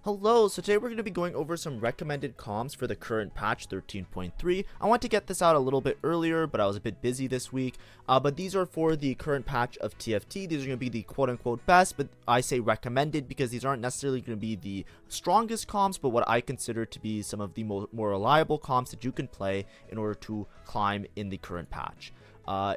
Hello, so today we're going to be going over some recommended comps for the current patch 13.3. I want to get this out a little bit earlier, but I was a bit busy this week. But these are for the current patch of TFT. These are going to be the quote-unquote best, but I say recommended because these aren't necessarily going to be the strongest comps, but what I consider to be some of the more reliable comps that you can play in order to climb in the current patch.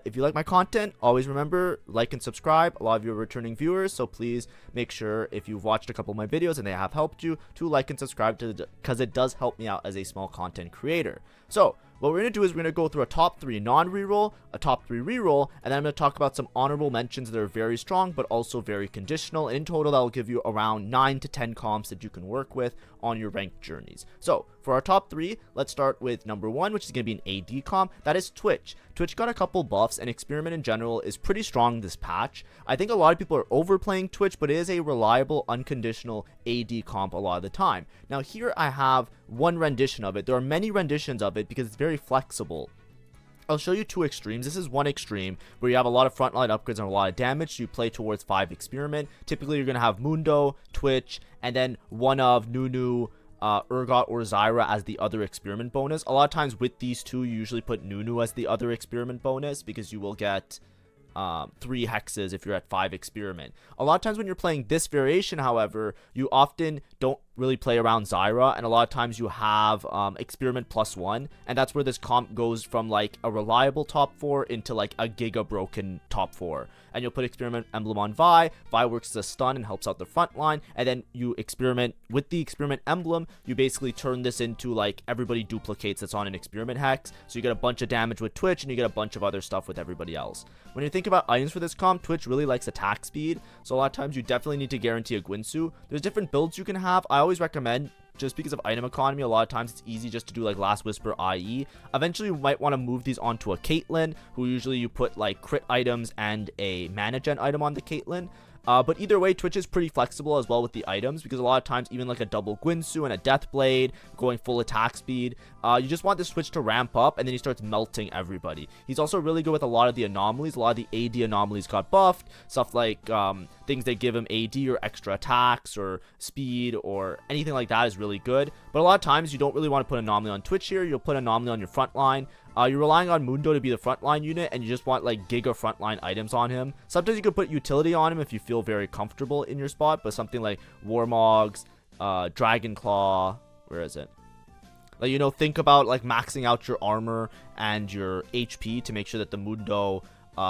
If you like my content, always remember, like and subscribe. A lot of you are returning viewers, so please make sure if you've watched a couple of my videos and they have helped you to like and subscribe because it does help me out as a small content creator. So what we're going to do is we're going to go through a top 3 non-reroll, a top 3 reroll, and then I'm going to talk about some honorable mentions that are very strong but also very conditional. And in total, that will give you around 9 to 10 comps that you can work with on your ranked journeys. So for our top 3, let's start with number 1, which is going to be an AD comp. That is Twitch. Twitch got a couple buffs, and Experiment in general is pretty strong this patch. I think a lot of people are overplaying Twitch, but it is a reliable, unconditional AD comp a lot of the time. Now here I have one rendition of it. There are many renditions of it because it's very flexible. I'll show you 2 extremes. This is one extreme where you have a lot of frontline upgrades and a lot of damage, so you play towards 5 Experiment. Typically you're going to have Mundo, Twitch, and then one of Nunu, Urgot or Zary as the other experiment bonus. A lot of times with these 2 you usually put Nunu as the other experiment bonus because you will get 3 hexes if you're at 5 experiment. A lot of times when you're playing this variation, however, you often don't really play around Zary, and a lot of times you have experiment +1, and that's where this comp goes from like a reliable top 4 into like a giga broken top 4. And you'll put experiment emblem on Vi. Vi works as a stun and helps out the front line, and then you experiment with the experiment emblem. You basically turn this into like everybody duplicates that's on an experiment hex, so you get a bunch of damage with Twitch and you get a bunch of other stuff with everybody else. When you think about items for this comp, Twitch really likes attack speed, so a lot of times you definitely need to guarantee a Gwinsu. There's different builds you can have. I always recommend, just because of item economy, a lot of times it's easy just to do like Last Whisper IE. Eventually you might want to move these onto a Caitlyn, who usually you put like crit items and a mana gen item on the Caitlyn. But either way, Twitch is pretty flexible as well with the items, because a lot of times even like a double Gwinsu and a Death Blade going full attack speed, you just want this Twitch to ramp up and then he starts melting everybody. He's also really good with a lot of the anomalies. A lot of the AD anomalies got buffed, stuff like things that give him AD or extra attacks or speed or anything like that is really good. But a lot of times you don't really want to put anomaly on Twitch here. You'll put anomaly on your front line. You're relying on Mundo to be the frontline unit, and you just want like giga frontline items on him. Sometimes you could put utility on him if you feel very comfortable in your spot, but something like Warmogs, Dragonclaw, where is it? Like, you know, think about like maxing out your armor and your HP to make sure that the Mundo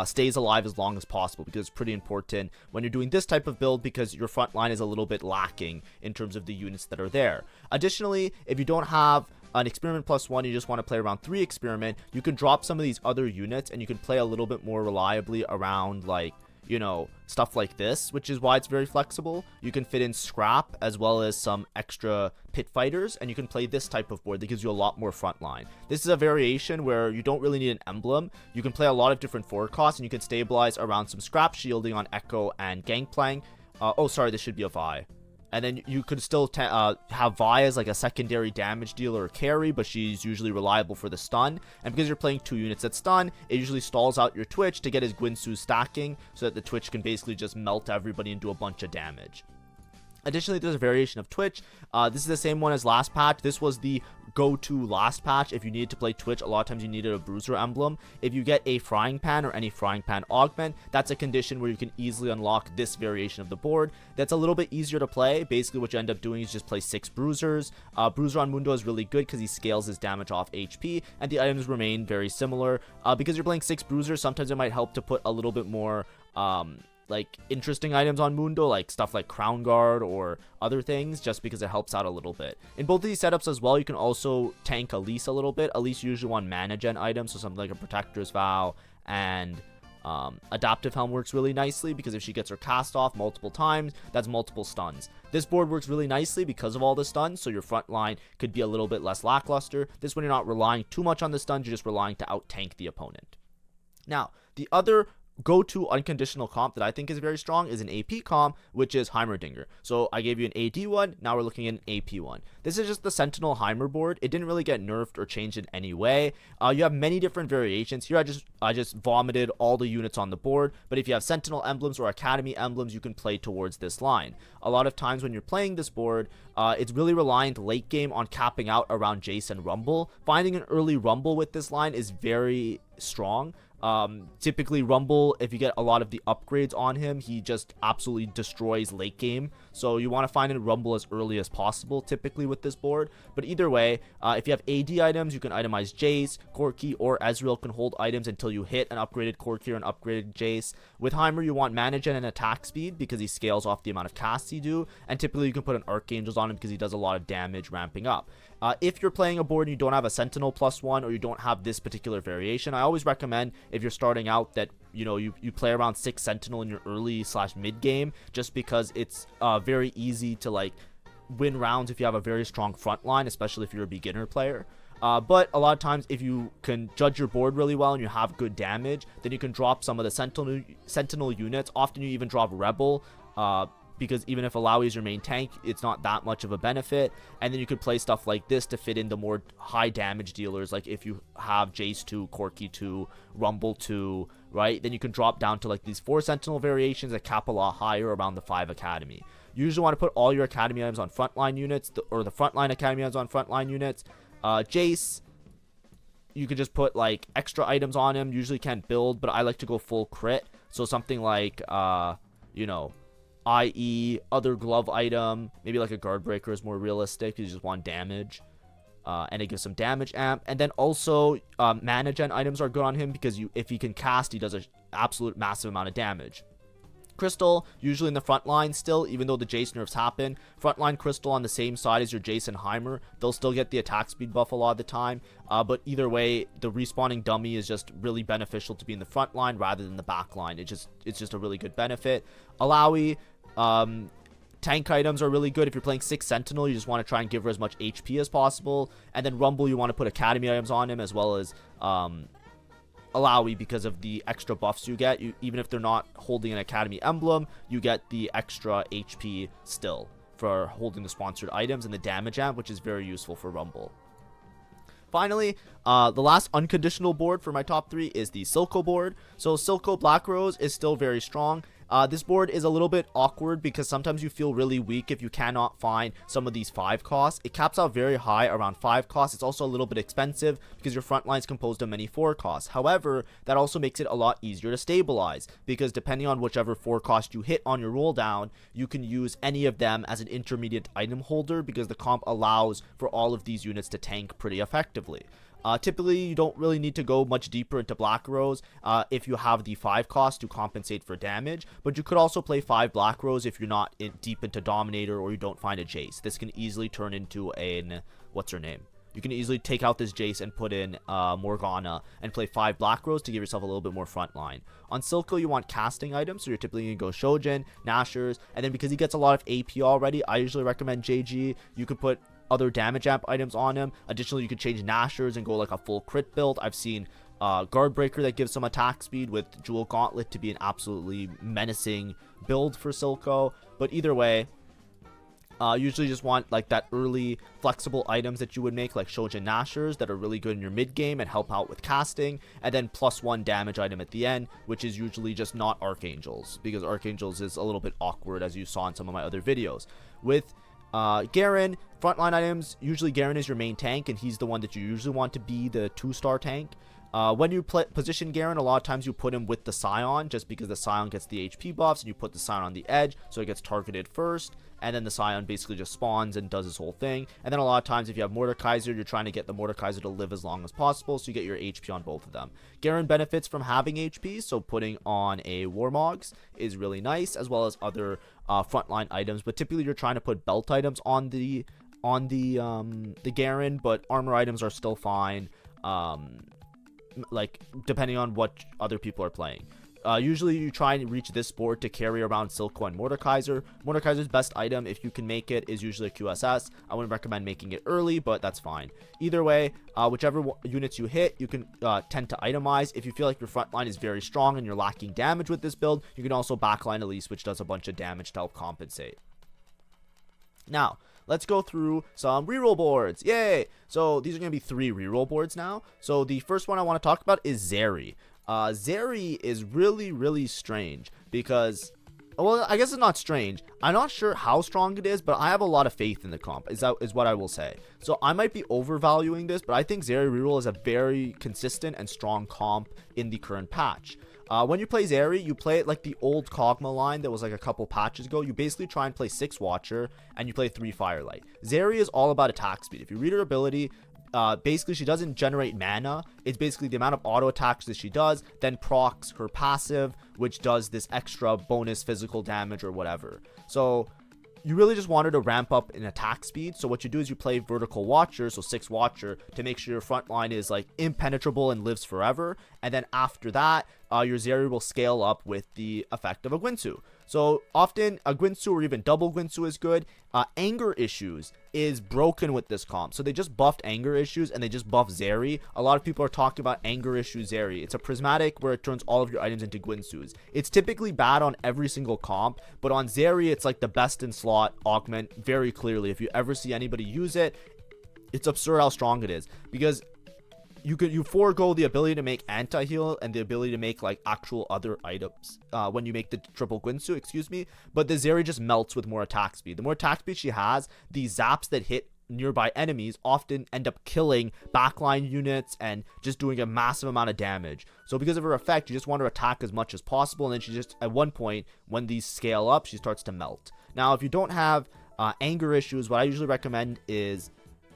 stays alive as long as possible, because it's pretty important when you're doing this type of build because your front line is a little bit lacking in terms of the units that are there. Additionally, if you don't have an experiment +1, you just want to play around 3 experiment, you can drop some of these other units and you can play a little bit more reliably around, like, you know, stuff like this, which is why it's very flexible. You can fit in Scrap as well as some extra pit fighters, and you can play this type of board that gives you a lot more frontline. This is a variation where you don't really need an emblem. You can play a lot of different forward costs, and you can stabilize around some Scrap shielding on Echo and Gangplank. Oh, sorry, this should be a Vi. And then you could still have Vi as like a secondary damage dealer or carry, but she's usually reliable for the stun. And because you're playing 2 units that stun, it usually stalls out your Twitch to get his Gwinsu stacking so that the Twitch can basically just melt everybody and do a bunch of damage. Additionally, there's a variation of Twitch. This is the same one as last patch. This was the go-to last patch. If you needed to play Twitch, a lot of times you needed a Bruiser emblem. If you get a Frying Pan or any Frying Pan augment, that's a condition where you can easily unlock this variation of the board. That's a little bit easier to play. Basically, what you end up doing is just play 6 Bruisers. Bruiser on Mundo is really good because he scales his damage off HP, and the items remain very similar. Because you're playing 6 Bruisers, sometimes it might help to put a little bit more like interesting items on Mundo, like stuff like Crown Guard or other things, just because it helps out a little bit. In both of these setups as well, you can also tank Elise a little bit. Elise usually want mana gen items, so something like a Protector's Vow and Adaptive Helm works really nicely, because if she gets her cast off multiple times, that's multiple stuns. This board works really nicely because of all the stuns, so your front line could be a little bit less lackluster. This one, you're not relying too much on the stuns, you're just relying to out tank the opponent. Now, the other go-to unconditional comp that I think is very strong is an AP comp, which is Heimerdinger. So I gave you an AD one, now we're looking at an AP one. This is just the Sentinel Heimer board. It didn't really get nerfed or changed in any way. You have many different variations. Here I just vomited all the units on the board, but if you have Sentinel emblems or Academy emblems, you can play towards this line. A lot of times when you're playing this board, it's really reliant late game on capping out around Jace and Rumble. Finding an early Rumble with this line is very strong. Typically Rumble, if you get a lot of the upgrades on him, he just absolutely destroys late game. So you want to find a Rumble as early as possible typically with this board. But either way, if you have AD items, you can itemize Jace, Corki, or Ezreal can hold items until you hit an upgraded Corki or an upgraded Jace. With Heimer, you want mana gen and attack speed because he scales off the amount of casts you do, and typically you can put an Archangels on him because he does a lot of damage ramping up. If you're playing a board and you don't have a Sentinel +1 or you don't have this particular variation, I always recommend, if you're starting out, that you play around 6 Sentinel in your early / mid game, just because it's very easy to like win rounds if you have a very strong front line, especially if you're a beginner player. But a lot of times, if you can judge your board really well and you have good damage, then you can drop some of the Sentinel units. Often you even drop Rebel, because even if Alawi is your main tank, it's not that much of a benefit. And then you could play stuff like this to fit into more high damage dealers, like if you have Jace 2, Corki 2, Rumble 2, right? Then you can drop down to like these 4 Sentinel variations that cap a lot higher around the 5 Academy. You usually want to put all your Academy items on frontline units, or the frontline Academy items on frontline units. Jace, you could just put like extra items on him. Usually can't build, but I like to go full crit. So something like, i.e. other glove item, maybe like a guard breaker is more realistic because you just want damage, and it gives some damage amp. And then also mana gen items are good on him because if he can cast, he does an absolute massive amount of damage. Crystal, usually in the front line still, even though the Jace nerfs happen. Frontline Crystal on the same side as your Jace and Heimer. They'll still get the attack speed buff a lot of the time. But either way, the respawning dummy is just really beneficial to be in the front line rather than the back line. It's just a really good benefit. Alawi, tank items are really good. If you're playing 6 Sentinel, you just want to try and give her as much HP as possible. And then Rumble, you want to put Academy items on him, as well as Alawi, because of the extra buffs you get. Even if they're not holding an Academy emblem, you get the extra HP still for holding the sponsored items and the damage amp, which is very useful for Rumble. Finally, the last unconditional board for my top 3 is the Silco board. So Silco Black Rose is still very strong. This board is a little bit awkward because sometimes you feel really weak if you cannot find some of these 5 costs. It caps out very high around 5 costs. It's also a little bit expensive because your front line is composed of many 4 costs. However, that also makes it a lot easier to stabilize because depending on whichever 4 cost you hit on your roll down, you can use any of them as an intermediate item holder because the comp allows for all of these units to tank pretty effectively. Typically, you don't really need to go much deeper into Black Rose if you have the 5 cost to compensate for damage, but you could also play 5 Black Rose if you're not deep into Dominator or you don't find a Jace. This can easily turn into an, what's her name? You can easily take out this Jace and put in Morgana and play 5 Black Rose to give yourself a little bit more frontline. On Silco, you want casting items, so you're typically going to go Shojin, Nashers, and then because he gets a lot of AP already, I usually recommend JG. You could put other damage amp items on him. Additionally, you could change Nashers and go like a full crit build. I've seen Guard Breaker that gives some attack speed with Jewel Gauntlet to be an absolutely menacing build for Silco. But either way, usually just want like that early flexible items that you would make, like Shojin Nashers, that are really good in your mid game and help out with casting, and then +1 damage item at the end, which is usually just not Archangels, because Archangels is a little bit awkward, as you saw in some of my other videos. With Garen, frontline items, usually Garen is your main tank, and he's the one that you usually want to be the 2-star tank. When you position Garen, a lot of times you put him with the Scion, just because the Scion gets the HP buffs, and you put the Scion on the edge, so it gets targeted first, and then the Scion basically just spawns and does his whole thing. And then a lot of times, if you have Mordekaiser, you're trying to get the Mordekaiser to live as long as possible, so you get your HP on both of them. Garen benefits from having HP, so putting on a Warmogs is really nice, as well as other frontline items. But typically, you're trying to put belt items on the Garen, but armor items are still fine. Like depending on what other people are playing. Usually you try and reach this board to carry around Silco and Mordekaiser. Mordekaiser's best item, if you can make it, is usually a QSS. I wouldn't recommend making it early, but that's fine. Either way, whichever units you hit, you can tend to itemize. If you feel like your front line is very strong and you're lacking damage with this build, you can also backline Elise, which does a bunch of damage to help compensate. Now, let's go through some reroll boards. Yay! So these are going to be 3 reroll boards now. So the first one I want to talk about is Zary. Zary is really strange because, well, I guess it's not strange. I'm not sure how strong it is, but I have a lot of faith in the comp, is what I will say. So I might be overvaluing this, but I think Zary reroll is a very consistent and strong comp in the current patch. When you play Zary, you play it like the old Kog'Maw line that was like a couple patches ago. You basically try and play 6 Watcher and you play 3 Firelight. Zary is all about attack speed. If you read her ability, basically she doesn't generate mana. It's basically the amount of auto attacks that she does, then procs her passive, which does this extra bonus physical damage or whatever. So you really just wanted to ramp up in attack speed. So what you do is you play vertical Watcher, so 6 Watcher, to make sure your front line is like impenetrable and lives forever. And then after that, your Zary will scale up with the effect of a Guinsoo. So often a Guinsoo or even double Guinsoo is good. Anger Issues is broken with this comp. So they just buffed Anger Issues and they just buffed Zary. A lot of people are talking about Anger Issues Zary. It's a prismatic where it turns all of your items into Guinsoos. It's typically bad on every single comp, but on Zary it's like the best in slot augment very clearly. If you ever see anybody use it, it's absurd how strong it is, because you forego the ability to make anti-heal and the ability to make like actual other items when you make the triple Guinsoo, excuse me, but the Zary just melts with more attack speed. The more attack speed she has, the zaps that hit nearby enemies often end up killing backline units and just doing a massive amount of damage. So because of her effect, you just want to attack as much as possible, and then she just, at one point when these scale up, she starts to melt. Now if you don't have Anger Issues, what I usually recommend is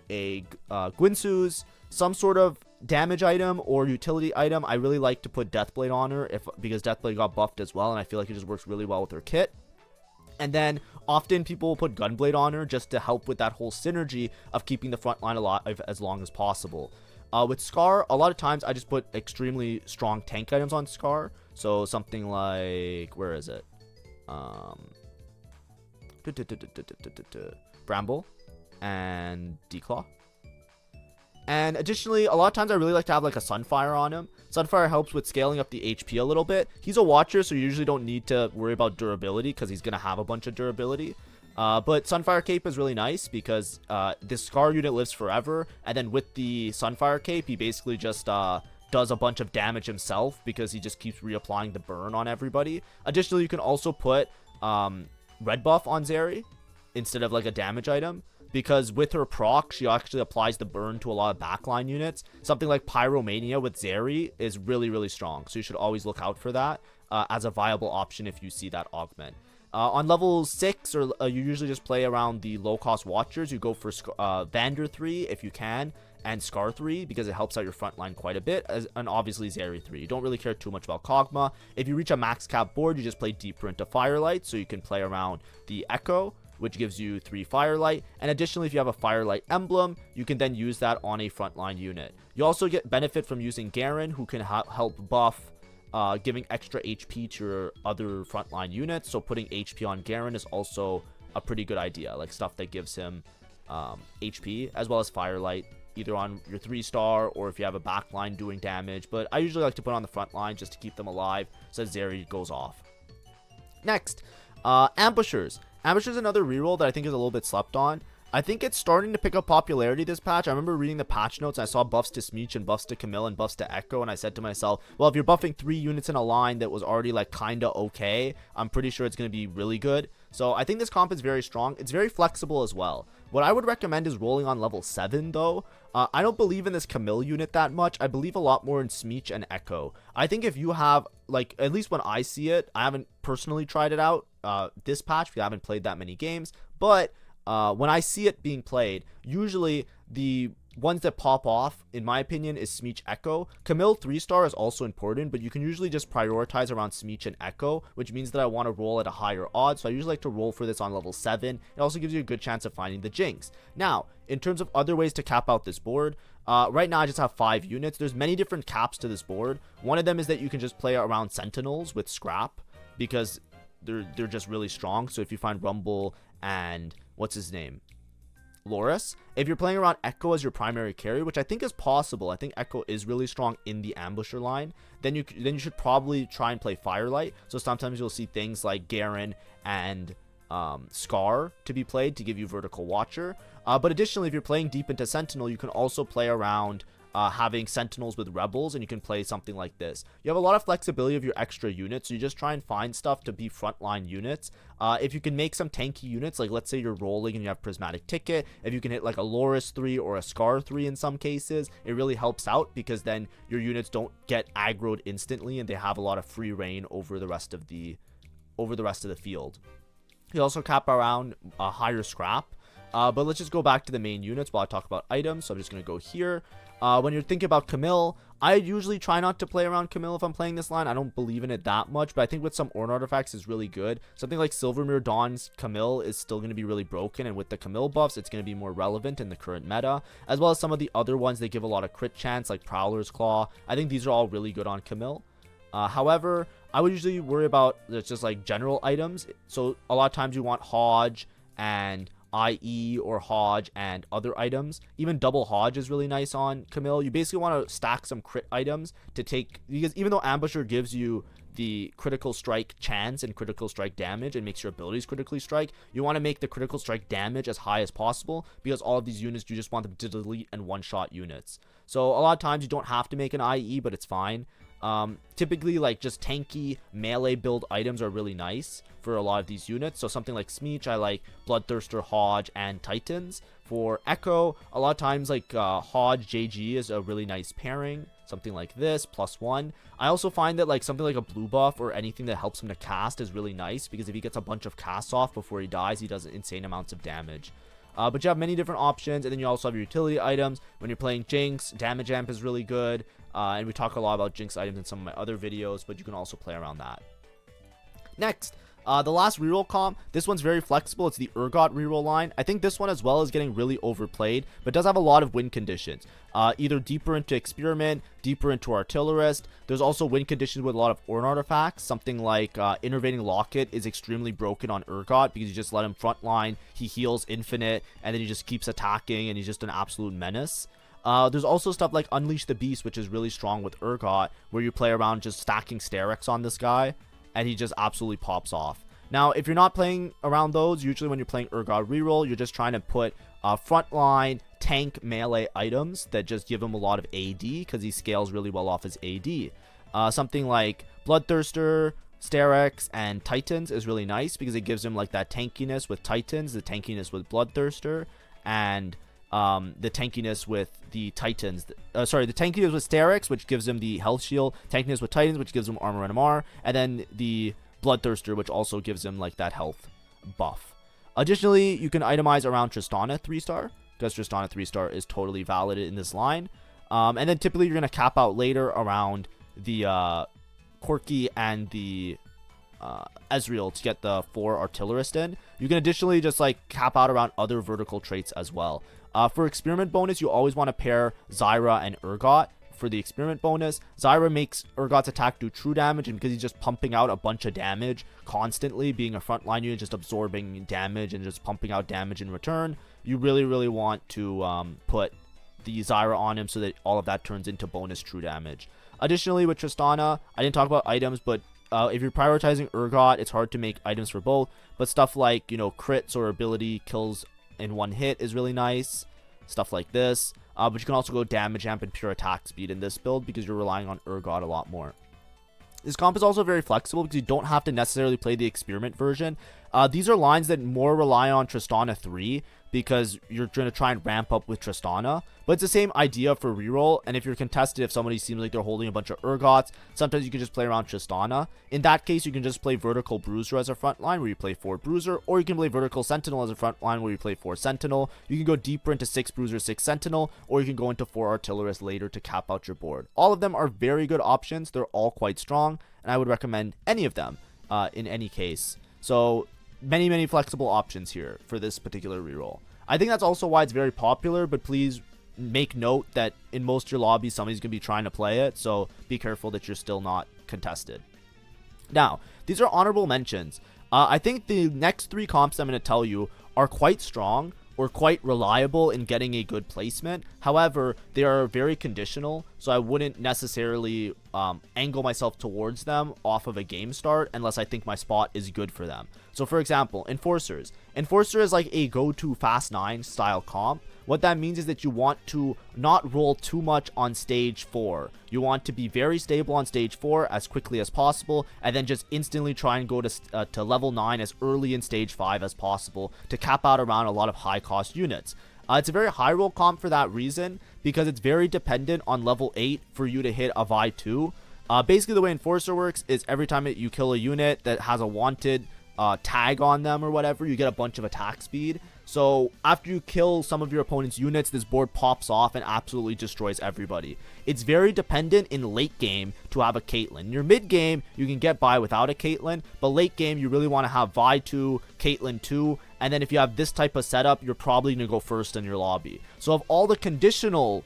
a Guinsoo's, some sort of damage item or utility item. I really like to put Deathblade on her because Deathblade got buffed as well, and I feel like it just works really well with her kit. And then often people will put Gunblade on her just to help with that whole synergy of keeping the front line alive as long as possible. With Scar, a lot of times I just put extremely strong tank items on Scar. So something like, where is it? Bramble and Declaw. And additionally, a lot of times I really like to have like a Sunfire on him. Sunfire helps with scaling up the HP a little bit. He's a Watcher, so you usually don't need to worry about durability because he's going to have a bunch of durability. But Sunfire Cape is really nice because this Scar unit lives forever. And then with the Sunfire Cape, he basically just does a bunch of damage himself because he just keeps reapplying the burn on everybody. Additionally, you can also put Red Buff on Zary instead of like a damage item, because with her proc, she actually applies the burn to a lot of backline units. Something like Pyromania with Zary is really strong, so you should always look out for that as a viable option if you see that augment. On level 6, or you usually just play around the low-cost Watchers. You go for Vander 3 if you can, and Scar 3 because it helps out your front line quite a bit, and obviously Zary 3. You don't really care too much about Kog'Maw. If you reach a max cap board, you just play deeper into Firelight, so you can play around the Echo, which gives you 3 Firelight. And additionally, if you have a Firelight emblem, you can then use that on a frontline unit. You also get benefit from using Garen, who can help buff giving extra HP to your other frontline units. So putting HP on Garen is also a pretty good idea, like stuff that gives him HP, as well as Firelight, either on your 3-star or if you have a backline doing damage. But I usually like to put on the front line just to keep them alive so that Zary goes off. Next, Ambushers. Ambushers is another reroll that I think is a little bit slept on. I think it's starting to pick up popularity this patch. I remember reading the patch notes and I saw buffs to Smeech and buffs to Camille and buffs to Echo, and I said to myself, well, if you're buffing 3 units in a line that was already like kinda okay, I'm pretty sure it's going to be really good. So I think this comp is very strong. It's very flexible as well. What I would recommend is rolling on level 7 though. I don't believe in this Camille unit that much. I believe a lot more in Smeech and Echo. I think if you have, like, at least when I see it, I haven't personally tried it out this patch because I haven't played that many games, but when I see it being played, usually the ones that pop off, in my opinion, is Smeech Echo. Camille 3-star is also important, but you can usually just prioritize around Smeech and Echo, which means that I want to roll at a higher odds. So I usually like to roll for this on level 7. It also gives you a good chance of finding the Jinx. Now, in terms of other ways to cap out this board, right now I just have 5 units. There's many different caps to this board. One of them is that you can just play around Sentinels with Scrap, because they're just really strong. So if you find Rumble and what's his name, Loris, if you're playing around Echo as your primary carry, which I think is possible, I think Echo is really strong in the ambusher line, then you should probably try and play Firelight. So sometimes you'll see things like Garen and Scar to be played to give you Vertical Watcher. But additionally, if you're playing deep into Sentinel, you can also play around having Sentinels with Rebels, and you can play something like this. You have a lot of flexibility of your extra units, so you just try and find stuff to be frontline units. If you can make some tanky units, like let's say you're rolling and you have Prismatic Ticket, if you can hit like a Loris 3 or a Scar 3 in some cases, it really helps out, because then your units don't get aggroed instantly and they have a lot of free reign over the rest of the field. You also cap around a higher Scrap. But let's just go back to the main units while I talk about items. So I'm just going to go here. When you're thinking about Camille, I usually try not to play around Camille if I'm playing this line. I don't believe in it that much, but I think with some Ornn artifacts is really good. Something like Silvermere Dawn's Camille is still going to be really broken, and with the Camille buffs, it's going to be more relevant in the current meta, as well as some of the other ones that give a lot of crit chance, like Prowler's Claw. I think these are all really good on Camille. However, I would usually worry about just like general items. So a lot of times you want Hodge and IE or Hodge and other items. Even double Hodge is really nice on Camille. You basically want to stack some crit items to take, because even though Ambusher gives you the critical strike chance and critical strike damage and makes your abilities critically strike, you want to make the critical strike damage as high as possible, because all of these units, you just want them to delete and one-shot units. So a lot of times you don't have to make an IE, but it's fine. Typically, like, just tanky melee build items are really nice for a lot of these units. So something like Smeech, I like Bloodthirster, Hodge, and Titans. For Echo, a lot of times like Hodge JG is a really nice pairing. Something like this, +1. I also find that like something like a blue buff or anything that helps him to cast is really nice, because if he gets a bunch of casts off before he dies, he does insane amounts of damage. But you have many different options, and then you also have your utility items. When you're playing Jinx, Damage Amp is really good, and we talk a lot about Jinx items in some of my other videos, but you can also play around that. Next, the last reroll comp, this one's very flexible. It's the Urgot reroll line. I think this one as well is getting really overplayed, but does have a lot of win conditions. Either deeper into Experiment, deeper into Artillerist. There's also win conditions with a lot of Ornn artifacts. Something like Innervating Locket is extremely broken on Urgot, because you just let him frontline, he heals infinite, and then he just keeps attacking, and he's just an absolute menace. There's also stuff like Unleash the Beast, which is really strong with Urgot, where you play around just stacking Sterex on this guy, and he just absolutely pops off. Now, if you're not playing around those, usually when you're playing Urgot reroll, you're just trying to put frontline tank melee items that just give him a lot of AD, because he scales really well off his AD. Something like Bloodthirster, Sterex, and Titans is really nice, because it gives him like that tankiness with Titans, the tankiness with Bloodthirster, and the tankiness with the Titans. The tankiness with Sterex, which gives him the health shield, tankiness with Titans, which gives him armor and MR, and then the Bloodthirster, which also gives him like that health buff. Additionally, you can itemize around Tristana 3-star, because Tristana 3-star is totally valid in this line. And then typically you're going to cap out later around the Corki and the Ezreal to get the 4 Artillerist in. You can additionally just like cap out around other vertical traits as well. For Experiment bonus, you always want to pair Zyra and Urgot. For the Experiment bonus, Zyra makes Urgot's attack do true damage, and because he's just pumping out a bunch of damage constantly, being a frontline unit, just absorbing damage and just pumping out damage in return, you really want to put the Zyra on him so that all of that turns into bonus true damage. Additionally, with Tristana, I didn't talk about items, but if you're prioritizing Urgot, it's hard to make items for both, but stuff like, you know, crits or ability kills in one hit is really nice. Stuff like this. But you can also go damage amp and pure attack speed in this build, because you're relying on Urgot a lot more. This comp is also very flexible, because you don't have to necessarily play the Experiment version. These are lines that more rely on Tristana 3 because you're going to try and ramp up with Tristana. But it's the same idea for reroll, and if you're contested, if somebody seems like they're holding a bunch of Urgots, sometimes you can just play around Tristana. In that case, you can just play Vertical Bruiser as a front line, where you play 4 Bruiser, or you can play Vertical Sentinel as a front line, where you play 4 Sentinel. You can go deeper into 6 Bruiser, 6 Sentinel, or you can go into 4 Artillerist later to cap out your board. All of them are very good options. They're all quite strong, and I would recommend any of them in any case. So many flexible options here for this particular reroll. I think that's also why it's very popular, but please make note that in most of your lobbies, somebody's going to be trying to play it, so be careful that you're still not contested. Now, these are honorable mentions. I think the next 3 comps I'm going to tell you are quite strong or quite reliable in getting a good placement. However, they are very conditional, so I wouldn't necessarily angle myself towards them off of a game start unless I think my spot is good for them. So for example, Enforcers. Enforcer is like a go-to Fast 9 style comp. What that means is that you want to not roll too much on stage 4. You want to be very stable on stage 4 as quickly as possible, and then just instantly try and go to level 9 as early in stage 5 as possible to cap out around a lot of high cost units. It's a very high roll comp for that reason, because it's very dependent on level 8 for you to hit a Vi 2. Basically the way Enforcer works is every time you kill a unit that has a wanted tag on them or whatever, you get a bunch of attack speed. So after you kill some of your opponent's units, this board pops off and absolutely destroys everybody. It's very dependent in late game to have a Caitlyn. In your mid game, you can get by without a Caitlyn, but late game, you really want to have Vi 2, Caitlyn 2, and then if you have this type of setup, you're probably going to go first in your lobby. So of all the conditional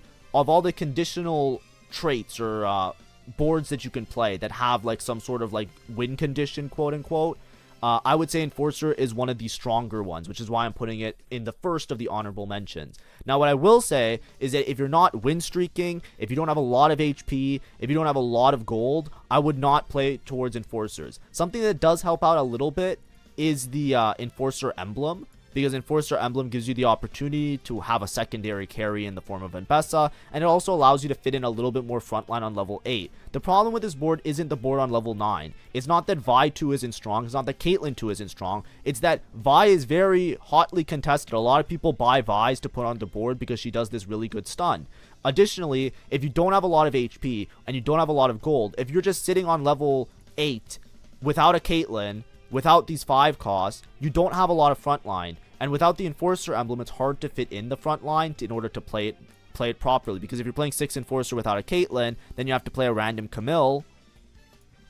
traits or boards that you can play that have like some sort of like win condition, quote unquote, I would say Enforcer is one of the stronger ones, which is why I'm putting it in the first of the honorable mentions. Now, what I will say is that if you're not win streaking, if you don't have a lot of HP, if you don't have a lot of gold, I would not play towards Enforcers. Something that does help out a little bit is the Enforcer emblem, because Enforcer emblem gives you the opportunity to have a secondary carry in the form of Mbessa, and it also allows you to fit in a little bit more frontline on level 8. The problem with this board isn't the board on level 9. It's not that Vi 2 isn't strong, it's not that Caitlyn 2 isn't strong, it's that Vi is very hotly contested. A lot of people buy Vi's to put on the board because she does this really good stun. Additionally, if you don't have a lot of HP, and you don't have a lot of gold, if you're just sitting on level 8 without a Caitlyn, without these 5 costs, you don't have a lot of frontline. And without the Enforcer emblem, it's hard to fit in the front line in order to play it properly. Because if you're playing 6 Enforcer without a Caitlyn, then you have to play a random Camille.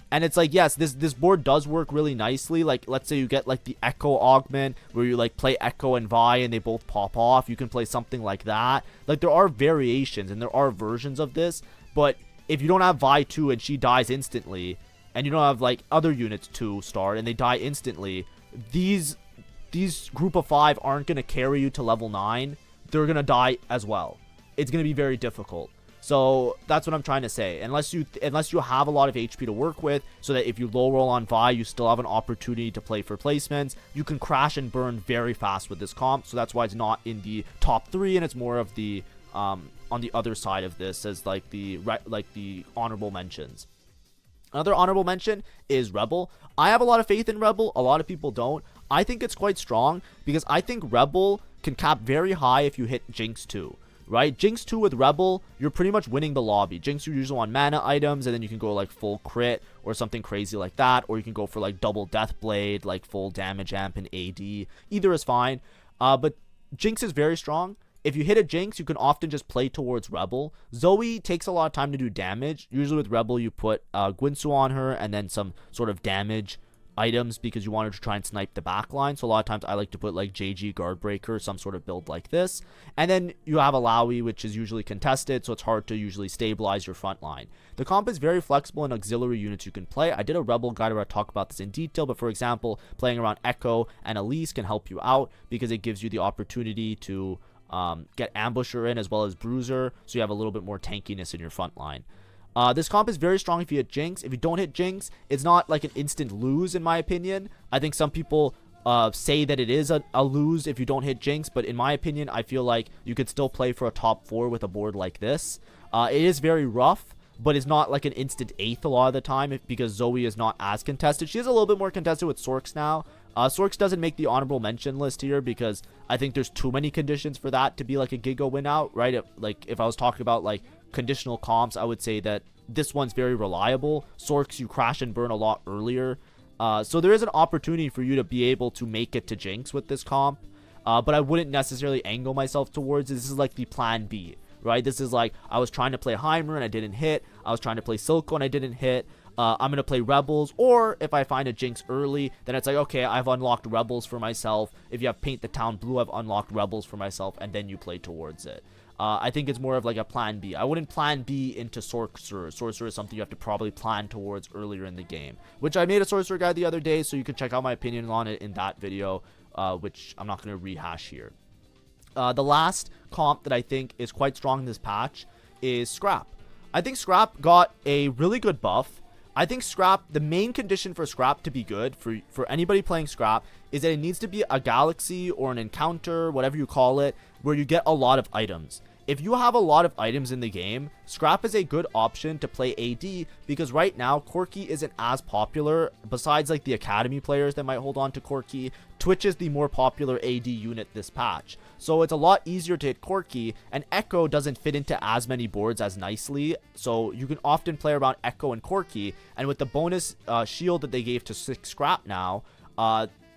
And it's like, yes, this board does work really nicely. Like, let's say you get like the Echo augment, where you like play Echo and Vi and they both pop off. You can play something like that. Like, there are variations and there are versions of this. But if you don't have Vi 2 and she dies instantly, and you don't have like other units 2 start and they die instantly, these group of 5 aren't going to carry you to level 9. They're going to die as well. It's going to be very difficult. So that's what I'm trying to say. Unless you have a lot of HP to work with, so that if you low roll on Vi, you still have an opportunity to play for placements, you can crash and burn very fast with this comp. So that's why it's not in the top 3, and it's more of the on the other side of this as like the honorable mentions. Another honorable mention is Rebel. I have a lot of faith in Rebel. A lot of people don't. I think it's quite strong because I think Rebel can cap very high if you hit Jinx 2, right? Jinx 2 with Rebel, you're pretty much winning the lobby. Jinx, you're usually on mana items, and then you can go like full crit or something crazy like that, or you can go for like double Death Blade, like full damage amp and AD. Either is fine, but Jinx is very strong. If you hit a Jinx, you can often just play towards Rebel. Zoe takes a lot of time to do damage. Usually with Rebel, you put Gwynsu on her and then some sort of damage items because you want her to try and snipe the backline. So a lot of times I like to put like JG Guardbreaker, some sort of build like this. And then you have Alawi, which is usually contested, so it's hard to usually stabilize your front line. The comp is very flexible in auxiliary units you can play. I did a Rebel guide where I talk about this in detail, but for example, playing around Echo and Elise can help you out because it gives you the opportunity to get Ambusher in as well as Bruiser, so you have a little bit more tankiness in your front line. This comp is very strong if you hit Jinx. If you don't hit Jinx, it's not like an instant lose in my opinion. I think some people say that it is a lose if you don't hit Jinx, but in my opinion, I feel like you could still play for a top 4 with a board like this. It is very rough, but it's not like an instant 8th a lot of the time because Zoe is not as contested. She is a little bit more contested with Sorks now, Sorks doesn't make the honorable mention list here because I think there's too many conditions for that to be like a Giga win out, right? If I was talking about like conditional comps, I would say that this one's very reliable. Sorks, you crash and burn a lot earlier. So there is an opportunity for you to be able to make it to Jinx with this comp. But I wouldn't necessarily angle myself towards this. This is like the plan B, right? This is like, I was trying to play Heimer and I didn't hit. I was trying to play Silco and I didn't hit. I'm going to play Rebels, or if I find a Jinx early, then it's like, okay, I've unlocked Rebels for myself. If you have Paint the Town Blue, I've unlocked Rebels for myself, and then you play towards it. I think it's more of like a plan B. I wouldn't plan B into Sorcerer. Sorcerer is something you have to probably plan towards earlier in the game, which I made a Sorcerer guide the other day, so you can check out my opinion on it in that video, which I'm not going to rehash here. The last comp that I think is quite strong in this patch is Scrap. I think Scrap got a really good buff. I think Scrap, the main condition for Scrap to be good for anybody playing Scrap is that it needs to be a galaxy or an encounter, whatever you call it, where you get a lot of items. If you have a lot of items in the game, Scrap is a good option to play AD because right now Corki isn't as popular. Besides like the academy players that might hold on to Corki, Twitch is the more popular AD unit this patch. So it's a lot easier to hit Corki, and Echo doesn't fit into as many boards as nicely. So you can often play around Echo and Corki, and with the bonus shield that they gave to Scrap now,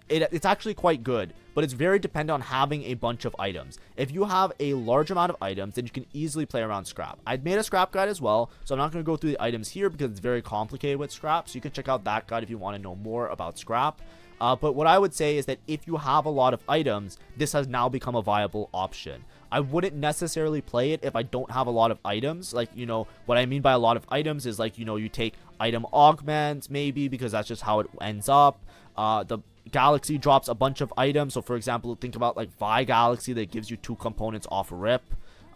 it's actually quite good, but it's very dependent on having a bunch of items. If you have a large amount of items, then you can easily play around Scrap. I've made a Scrap guide as well, so I'm not going to go through the items here because it's very complicated with Scrap, so you can check out that guide if you want to know more about Scrap. But what I would say is that if you have a lot of items, this has now become a viable option. I wouldn't necessarily play it if I don't have a lot of items. Like, you know, what I mean by a lot of items is like, you know, you take item augments maybe because that's just how it ends up. The Galaxy drops a bunch of items. So for example, think about like Vi Galaxy that gives you 2 components off rip.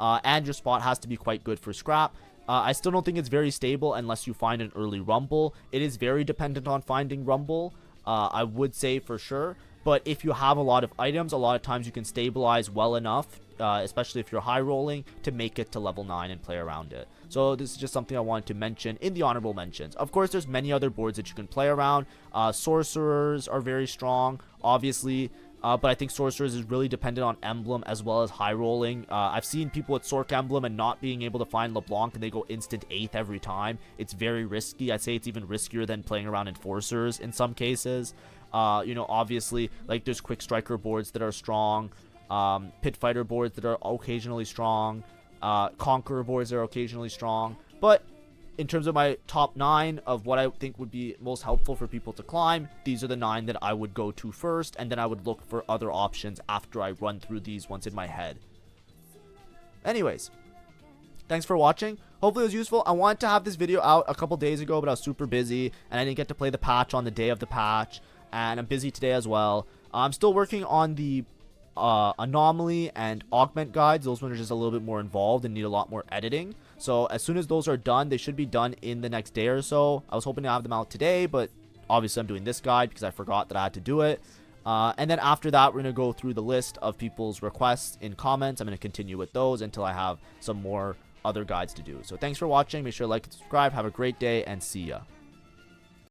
And your spot has to be quite good for Scrap. I still don't think it's very stable unless you find an early Rumble. It is very dependent on finding Rumble. I would say for sure, but if you have a lot of items, a lot of times you can stabilize well enough, especially if you're high rolling, to make it to level 9 and play around it. So this is just something I wanted to mention in the honorable mentions. Of course, there's many other boards that you can play around. Sorcerers are very strong, obviously, but I think Sorcerers is really dependent on Emblem as well as high rolling. I've seen people with Sorc Emblem and not being able to find LeBlanc and they go instant 8th every time. It's very risky. I'd say it's even riskier than playing around Enforcers in some cases. You know, obviously, like there's Quick Striker boards that are strong, Pit Fighter boards that are occasionally strong, Conqueror boards that are occasionally strong, but in terms of my top 9 of what I think would be most helpful for people to climb, these are the 9 that I would go to first, and then I would look for other options after I run through these once in my head. Anyways, thanks for watching. Hopefully it was useful. I wanted to have this video out a couple days ago, but I was super busy, and I didn't get to play the patch on the day of the patch, and I'm busy today as well. I'm still working on the anomaly and augment guides. Those ones are just a little bit more involved and need a lot more editing. So as soon as those are done, they should be done in the next day or so. I was hoping to have them out today, but obviously I'm doing this guide because I forgot that I had to do it. And then after that, we're going to go through the list of people's requests in comments. I'm going to continue with those until I have some more other guides to do. So thanks for watching. Make sure to like and subscribe. Have a great day and see ya.